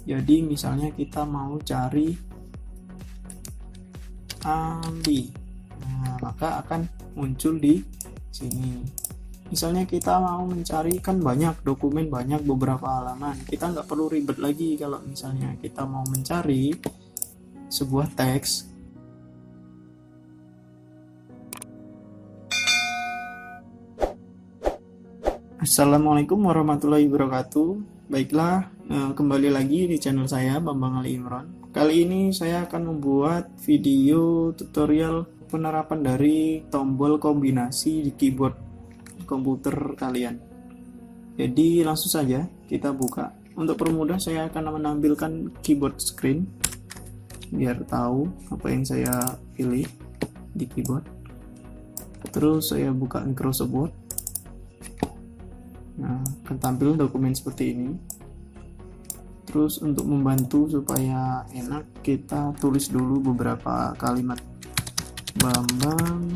Jadi misalnya kita mau cari Ali, nah, maka akan muncul di sini. Misalnya kita mau mencari, kan banyak dokumen, banyak beberapa halaman, kita nggak perlu ribet lagi. Kalau misalnya kita mau mencari sebuah teks, Assalamualaikum warahmatullahi wabarakatuh. Baiklah, kembali lagi di channel saya, Bambang Ali Imron. Kali ini saya akan membuat video tutorial penerapan dari tombol kombinasi di keyboard komputer kalian. Jadi langsung saja kita buka. Untuk permudah saya akan menampilkan keyboard screen biar tahu apa yang saya pilih di keyboard. Terus saya buka Microsoft Word. Nah, akan tampil dokumen seperti ini. Terus untuk membantu supaya enak, kita tulis dulu beberapa kalimat. Bambang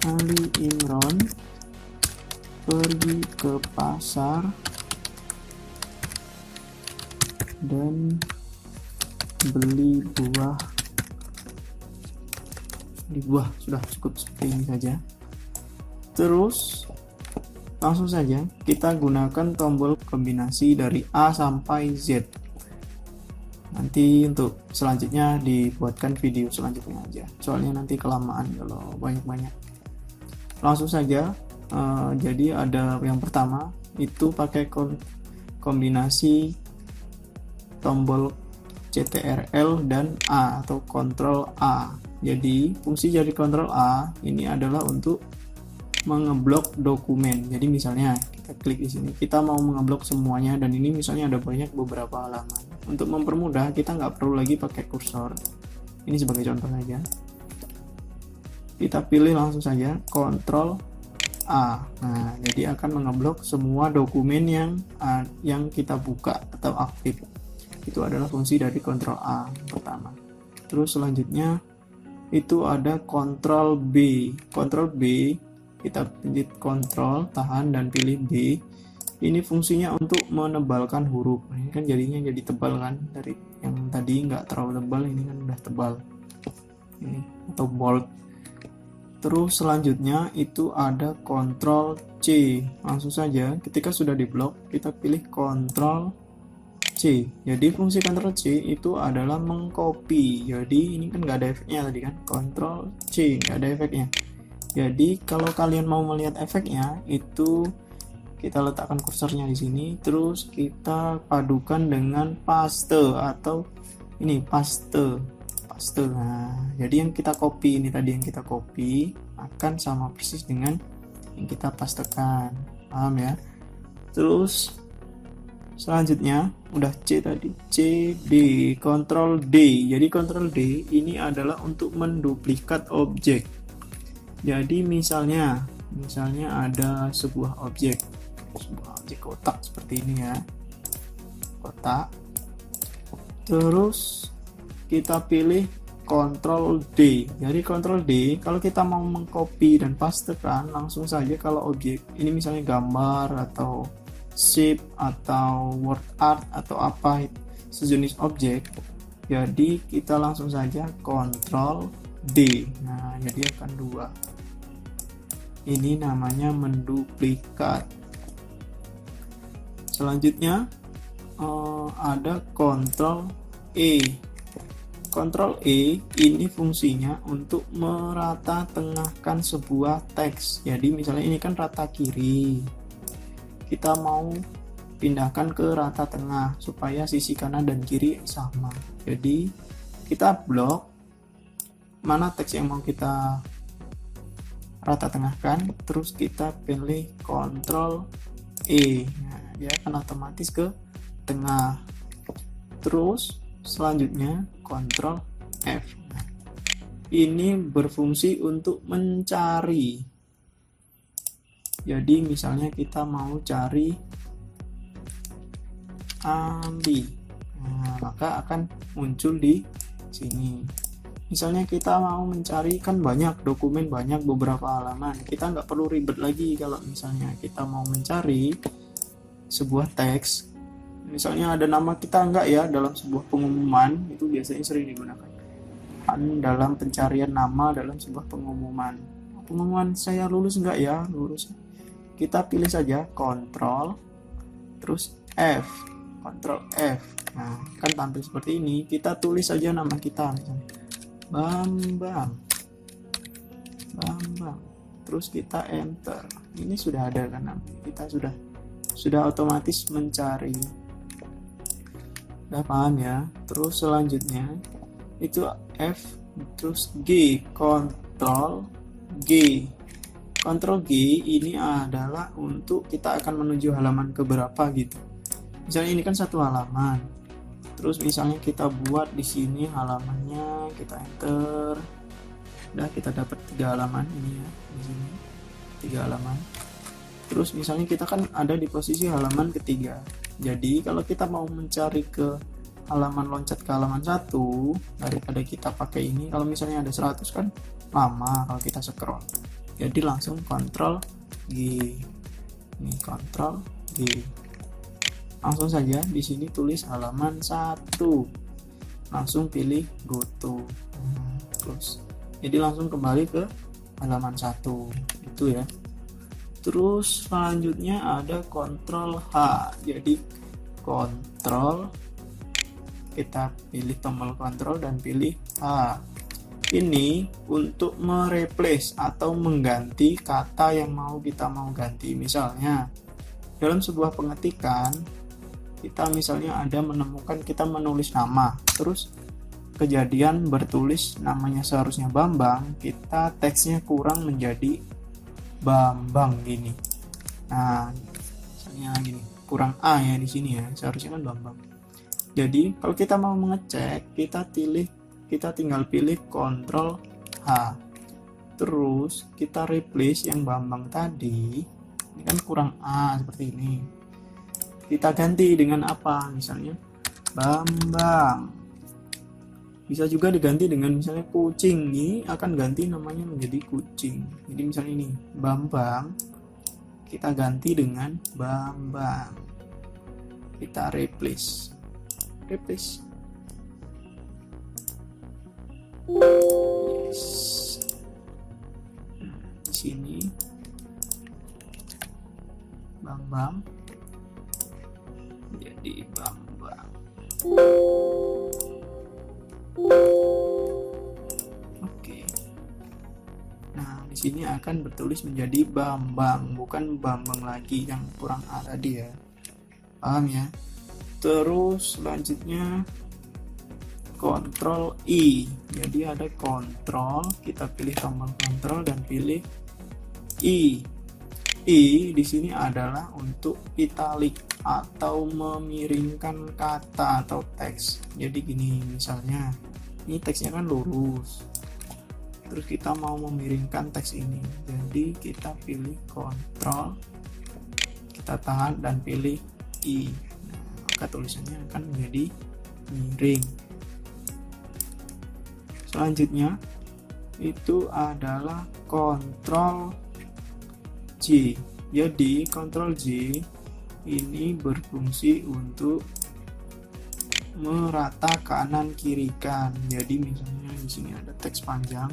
Ali Imron pergi ke pasar dan beli buah. Sudah cukup seperti ini saja. Terus langsung saja kita gunakan tombol kombinasi dari A sampai Z. Nanti untuk selanjutnya dibuatkan video selanjutnya aja, soalnya nanti kelamaan kalau banyak-banyak. Langsung saja, jadi ada yang pertama itu pakai kombinasi tombol CTRL dan A atau Ctrl A. Jadi fungsi dari Ctrl A ini adalah untuk mengeblok dokumen. Jadi misalnya kita klik di sini, kita mau mengeblok semuanya, dan ini misalnya ada banyak beberapa halaman. Untuk mempermudah, kita nggak perlu lagi pakai kursor. Ini sebagai contoh saja. Kita pilih langsung saja Ctrl A. Nah, jadi akan mengeblok semua dokumen yang kita buka atau aktif. Itu adalah fungsi dari Ctrl A pertama. Terus selanjutnya itu ada Ctrl B. Ctrl B, kita pilih Ctrl, tahan, dan pilih B. Ini fungsinya untuk menebalkan huruf. Ini kan jadinya jadi tebal kan, dari yang tadi nggak terlalu tebal, ini kan udah tebal. Ini atau bold. Terus selanjutnya itu ada Ctrl C. Langsung saja ketika sudah diblok, kita pilih Ctrl C. Jadi fungsi Ctrl C itu adalah mengcopy. Jadi ini kan nggak ada efeknya tadi kan, Ctrl C nggak ada efeknya. Jadi kalau kalian mau melihat efeknya, itu kita letakkan kursornya di sini, terus kita padukan dengan paste atau ini paste. Nah, jadi yang kita copy ini tadi, yang kita copy akan sama persis dengan yang kita pastekan. Paham ya? Terus selanjutnya udah C tadi, C, D, Ctrl D. Jadi Ctrl D ini adalah untuk menduplikat objek. Jadi misalnya ada sebuah objek kotak seperti ini ya, kotak. Terus kita pilih Ctrl D. Jadi Ctrl D kalau kita mau mengcopy dan pastekan langsung saja. Kalau objek ini misalnya gambar atau shape atau word art atau apa sejenis objek, jadi kita langsung saja Ctrl D. Nah, jadi akan dua. Ini namanya menduplikat. Selanjutnya ada Ctrl E. Ctrl E ini fungsinya untuk merata tengahkan sebuah teks. Jadi misalnya ini kan rata kiri, kita mau pindahkan ke rata tengah supaya sisi kanan dan kiri sama. Jadi kita blok mana teks yang mau kita rata tengahkan, terus kita pilih Ctrl E. Nah, dia akan otomatis ke tengah. Terus selanjutnya Ctrl F. Nah, ini berfungsi untuk mencari. Jadi misalnya kita mau cari Ali, nah, maka akan muncul di sini. Misalnya kita mau mencari, kan banyak dokumen, banyak beberapa halaman, kita nggak perlu ribet lagi. Kalau misalnya kita mau mencari sebuah teks, Misalnya ada nama kita enggak ya dalam sebuah pengumuman, itu biasanya sering digunakan. Dalam pencarian nama dalam sebuah pengumuman. Pengumuman saya lulus enggak ya? Lulus. Kita pilih saja Ctrl terus F. Ctrl F. Nah, kan tampil seperti ini. Kita tulis saja nama kita misalnya. Bambang. Bambang. Terus kita enter. Ini sudah ada kan? Kita sudah otomatis mencari. Udah paham ya? Terus selanjutnya itu F terus G, Ctrl G. Ctrl G ini adalah untuk kita akan menuju halaman keberapa gitu. Misalnya ini kan satu halaman. Terus misalnya kita buat di sini halamannya, kita enter. Udah kita dapat 3 halaman ini ya, di sini 3 halaman. Terus misalnya kita kan ada di posisi halaman ketiga. Jadi kalau kita mau mencari ke halaman, loncat ke halaman 1, daripada kita pakai ini, kalau misalnya ada 100 kan lama kalau kita scroll. Jadi langsung Ctrl G. Ini Ctrl G. Langsung saja di sini tulis halaman 1. Langsung pilih go to. Terus jadi langsung kembali ke halaman 1. Itu ya. Terus selanjutnya ada Ctrl H. Jadi Ctrl, kita pilih tombol Ctrl dan pilih H. Ini untuk mereplace atau mengganti kata yang kita mau ganti. Misalnya dalam sebuah pengetikan kita misalnya ada menemukan, kita menulis nama, terus kejadian bertulis namanya seharusnya Bambang, kita teksnya kurang menjadi Bambang gini. Nah, misalnya gini, kurang A ya di sini ya, seharusnya kan Bambang. Jadi kalau kita mau mengecek, kita tinggal pilih Ctrl H. Terus kita replace yang Bambang tadi. Ini kan kurang A seperti ini. Kita ganti dengan apa? Misalnya Bambang. Bisa juga diganti dengan misalnya kucing. Ini akan ganti namanya menjadi kucing. Jadi misalnya ini Bambang, kita ganti dengan Bambang. Kita replace. Yes. Di sini Bambang jadi Bambang. Oke. Nah, di sini akan bertulis menjadi Bambang, bukan Bambang lagi yang kurang A tadi ya. Paham ya? Terus selanjutnya Ctrl I. Jadi ada Ctrl, kita pilih tombol Ctrl dan pilih I. I di sini adalah untuk italic atau memiringkan kata atau teks. Jadi gini, misalnya ini teksnya kan lurus, terus kita mau memiringkan teks ini, jadi kita pilih Ctrl, kita tahan dan pilih I. Nah, maka tulisannya akan menjadi miring. Selanjutnya itu adalah Ctrl J. Jadi Ctrl J ini berfungsi untuk merata kanan kiri kan. Jadi misalnya di sini ada teks panjang,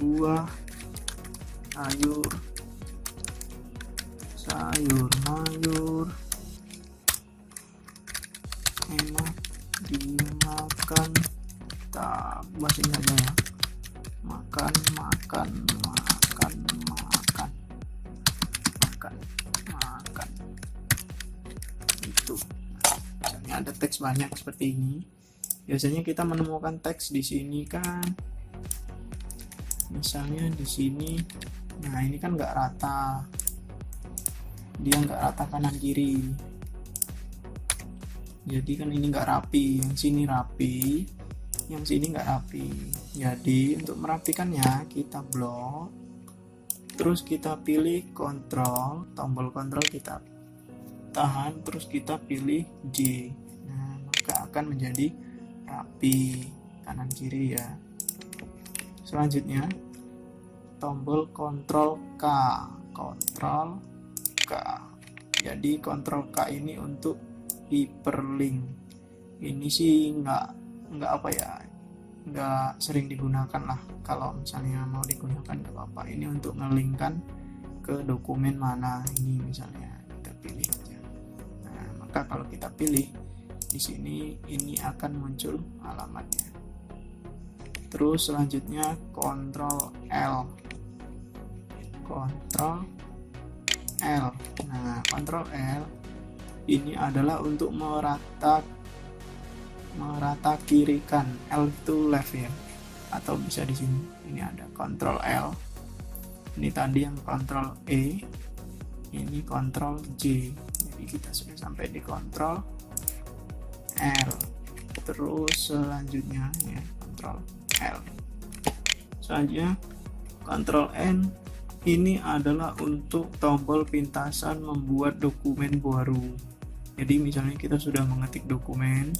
buah, sayur mayur enak dimakan, tak bahasa aja ya, makan itu. Misalnya ada teks banyak seperti ini, biasanya kita menemukan teks di sini kan, misalnya di sini. Nah, ini kan nggak rata, dia nggak rata kanan kiri, jadi kan ini nggak rapi, yang sini rapi, yang sini nggak rapi. Jadi untuk merapikannya kita blok, terus kita pilih Ctrl, tombol Ctrl kita tahan, terus kita pilih J. Nah, maka akan menjadi rapi kanan kiri ya. Selanjutnya tombol Ctrl K. Jadi Ctrl K ini untuk hyperlink. Ini sih nggak apa ya, nggak sering digunakan lah. Kalau misalnya mau digunakan nggak apa-apa. Ini untuk ngelingkan ke dokumen mana ini, misalnya kita pilih aja. Nah, maka kalau kita pilih di sini ini akan muncul alamatnya. Terus selanjutnya Ctrl L. Ctrl L. Nah, Ctrl L ini adalah untuk merata kirikan. L itu left ya, atau bisa di sini. Ini ada Ctrl L. Ini tadi yang Ctrl E, ini Ctrl J. Jadi kita sudah sampai di Ctrl L. Terus selanjutnya ya Ctrl L. Selanjutnya Ctrl N. Ini adalah untuk tombol pintasan membuat dokumen baru. Jadi misalnya kita sudah mengetik dokumen,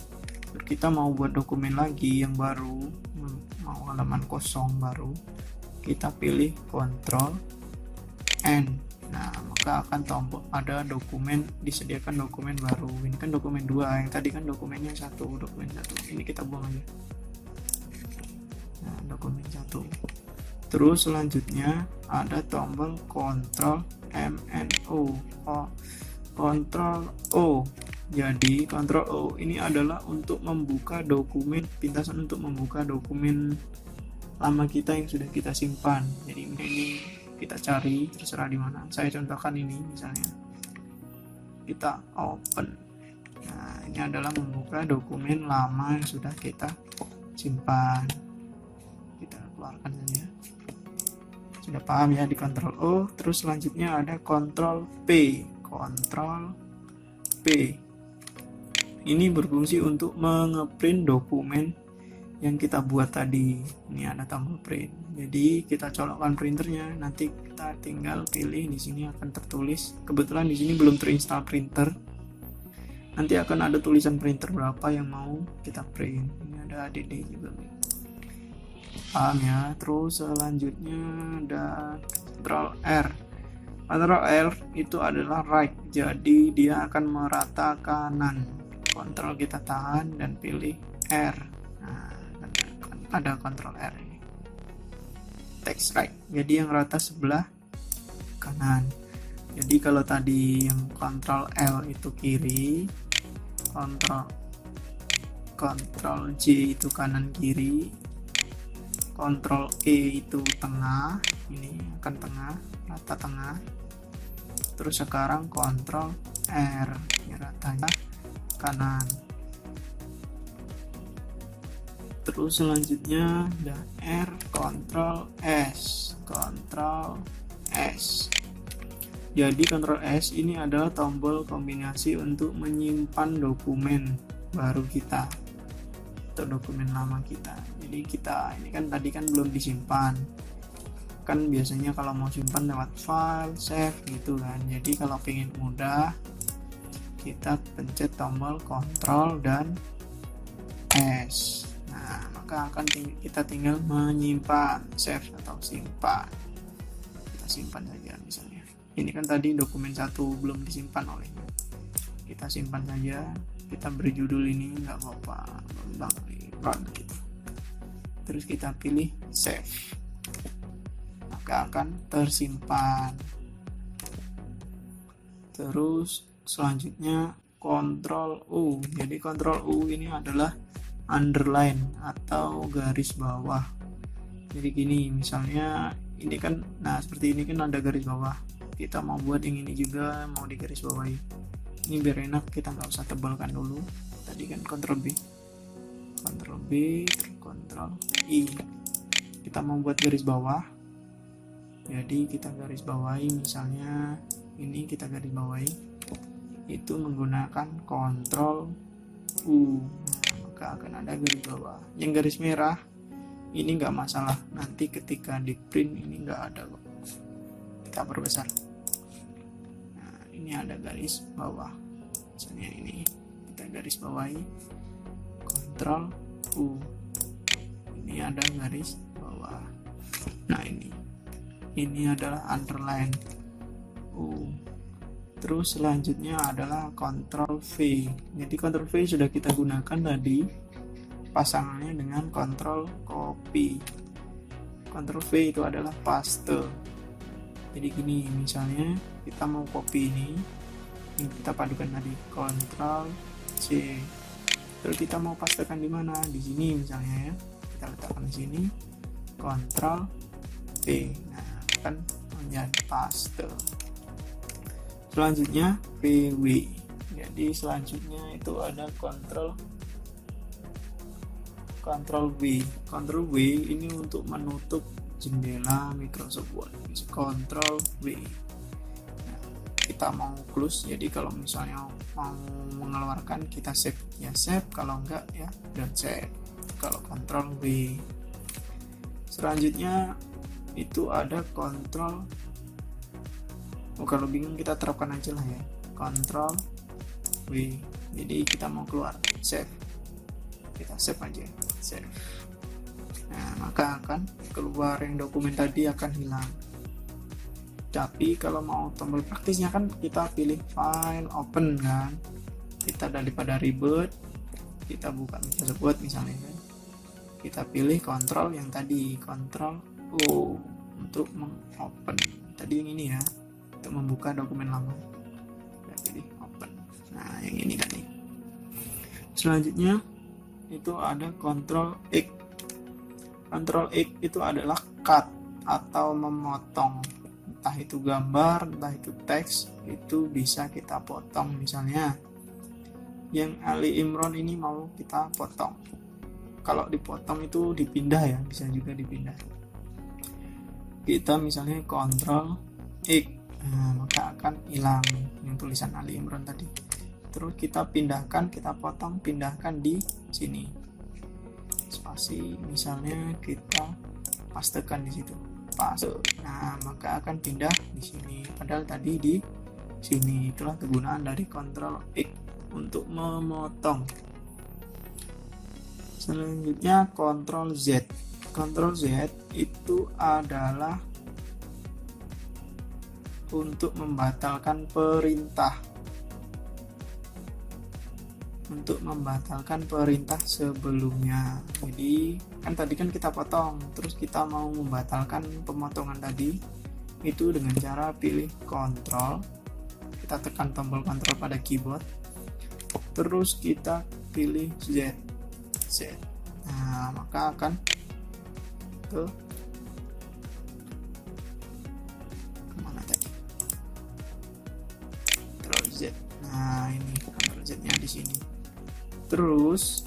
kita mau buat dokumen lagi yang baru, mau halaman kosong baru, kita pilih Ctrl N. Nah, maka akan tombol ada dokumen, disediakan dokumen baru. Ini kan dokumen 2, yang tadi kan dokumennya dokumen 1. Ini kita buang aja. Nah, dokumen 1. Terus selanjutnya ada tombol Ctrl MNO. Ctrl O. Jadi Ctrl O ini adalah untuk membuka dokumen, pintasan untuk membuka dokumen lama kita yang sudah kita simpan. Jadi ini kita cari, terserah di mana. Saya contohkan ini misalnya. Kita open. Nah, ini adalah membuka dokumen lama yang sudah kita simpan. Kita keluarkan saja. Sudah paham ya di Ctrl O. Terus selanjutnya ada Ctrl P. Ctrl P ini berfungsi untuk mengeprint dokumen yang kita buat tadi. Ini ada tombol print. Jadi kita colokkan printernya, nanti kita tinggal pilih. Di sini akan tertulis. Kebetulan di sini belum terinstall printer. Nanti akan ada tulisan printer berapa yang mau kita print. Ini ada ADD juga. Paham ya? Terus selanjutnya ada Ctrl R. Ctrl R itu adalah right, jadi dia akan merata kanan. Ctrl kita tahan dan pilih R. Nah, ada Ctrl R ini. Text right, jadi yang rata sebelah kanan. Jadi kalau tadi yang Ctrl L itu kiri, Ctrl J itu kanan kiri, Ctrl E itu tengah, ini akan tengah, rata tengah. Terus sekarang Ctrl R, ya ratanya kanan. Terus selanjutnya ada R, Ctrl S, Ctrl S. Jadi Ctrl S ini adalah tombol kombinasi untuk menyimpan dokumen baru kita atau dokumen lama kita. Jadi kita ini kan tadi kan belum disimpan. Kan biasanya kalau mau simpan lewat file, save gitu kan. Jadi kalau pengen mudah, kita pencet tombol Ctrl dan S. Nah, maka akan kita tinggal menyimpan, save atau simpan. Kita simpan saja misalnya. Ini kan tadi dokumen 1 belum disimpan olehnya. Kita simpan saja. Kita beri judul ini nggak apa-apa, run gitu. Terus kita pilih save. Akan tersimpan. Terus selanjutnya Ctrl U. Jadi Ctrl U ini adalah underline atau garis bawah. Jadi gini, misalnya ini kan, nah seperti ini kan ada garis bawah. Kita mau buat yang ini juga mau di garis bawahi. Ini biar enak, kita nggak usah tebalkan dulu. Tadi kan Ctrl B, Ctrl I. Kita mau buat garis bawah. Jadi kita garis bawahi, misalnya ini kita garis bawahi itu menggunakan Ctrl U. Nah, maka akan ada garis bawah. Yang garis merah ini nggak masalah, nanti ketika di print ini nggak ada kok. Kita perbesar. Nah, ini ada garis bawah. Misalnya ini kita garis bawahi Ctrl U. Ini ada garis bawah. Nah ini adalah underline. Terus selanjutnya adalah Ctrl V. Jadi Ctrl V sudah kita gunakan tadi pasangannya dengan Ctrl copy. Ctrl V itu adalah paste. Jadi gini, misalnya kita mau copy ini kita padukan tadi Ctrl C. Terus kita mau pastekan di mana? Di sini misalnya ya. Kita letakkan di sini Ctrl V. Nah, kan menjadi paste. Selanjutnya VW. Jadi selanjutnya itu ada Ctrl V. Ctrl V ini untuk menutup jendela Microsoft Word. Ctrl V. Nah, kita mau close. Jadi kalau misalnya mau mengeluarkan kita save ya save, kalau enggak ya don't save. Kalau Ctrl V. Selanjutnya itu ada kalau bingung kita terapkan aja lah ya, Ctrl V. Jadi kita mau keluar save, kita save aja, save. Nah, maka akan keluar yang dokumen tadi akan hilang. Tapi kalau mau tombol praktisnya kan kita pilih file open kan, kita daripada ribet kita buka Microsoft Word misalnya kan, kita pilih Ctrl yang tadi, Ctrl O untuk mengopen tadi yang ini ya, untuk membuka dokumen lama. Kita pilih open. Nah, yang ini kan nih. Selanjutnya itu ada Ctrl X. Ctrl X itu adalah cut atau memotong, entah itu gambar, entah itu teks, itu bisa kita potong. Misalnya yang Ali Imron ini mau kita potong. Kalau dipotong itu dipindah ya, bisa juga dipindah. Kita misalnya Ctrl X, nah, maka akan hilang yang tulisan Ali Imron tadi. Terus kita pindahkan, kita potong, pindahkan di sini. Spasi, misalnya kita pastekan di situ. Paste. Nah, maka akan pindah di sini. Padahal tadi di sini. Itulah kegunaan dari Ctrl X untuk memotong. Selanjutnya Ctrl Z. Ctrl Z itu adalah untuk membatalkan perintah. Untuk membatalkan perintah sebelumnya. Jadi kan tadi kan kita potong, terus kita mau membatalkan pemotongan tadi itu dengan cara pilih Ctrl, kita tekan tombol Ctrl pada keyboard, terus kita pilih Z. Nah, maka akan ke kemana tadi? Ctrl Z. Nah, ini Ctrl Z-nya di sini. Terus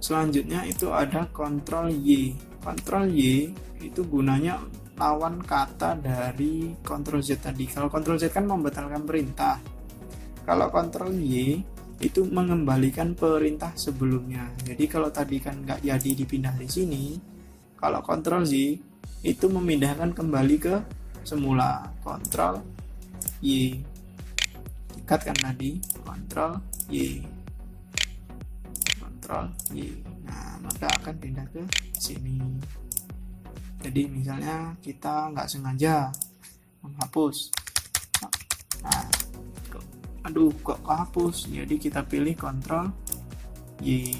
selanjutnya itu ada Ctrl Y. Ctrl Y itu gunanya lawan kata dari Ctrl Z tadi. Kalau Ctrl Z kan membatalkan perintah. Kalau Ctrl Y itu mengembalikan perintah sebelumnya. Jadi kalau tadi kan nggak jadi dipindah di sini, kalau Ctrl Z itu memindahkan kembali ke semula. Ctrl Y. Ikat kan tadi, Ctrl Y. Ctrl Y. Nah, maka akan pindah ke sini. Jadi misalnya kita nggak sengaja menghapus, nah, kok kehapus, jadi kita pilih Ctrl Y,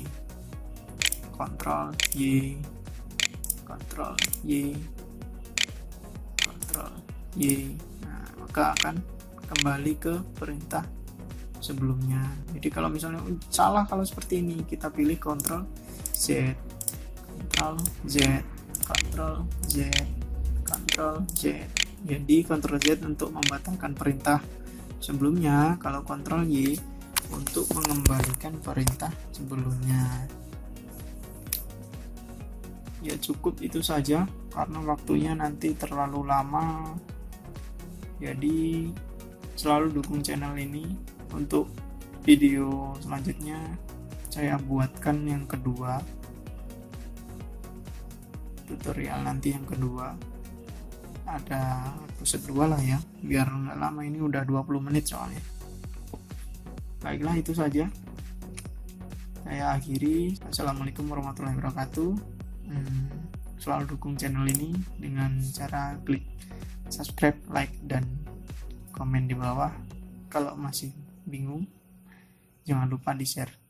Ctrl Y, Ctrl Y, Ctrl Y. Nah, maka akan kembali ke perintah sebelumnya. Jadi kalau misalnya salah kalau seperti ini, kita pilih Ctrl Z, Ctrl Z, Ctrl Z, Ctrl Z. Jadi Ctrl Z untuk membatalkan perintah sebelumnya, kalau Ctrl Y untuk mengembalikan perintah sebelumnya. Ya cukup itu saja karena waktunya nanti terlalu lama. Jadi selalu dukung channel ini. Untuk video selanjutnya saya buatkan yang kedua, tutorial nanti yang kedua, ada episode 2 lah ya, biar nggak lama, ini udah 20 menit soalnya. Baiklah, itu saja saya akhiri. Assalamualaikum warahmatullahi wabarakatuh. Selalu dukung channel ini dengan cara klik subscribe, like, dan komen di bawah. Kalau masih bingung, jangan lupa di-share.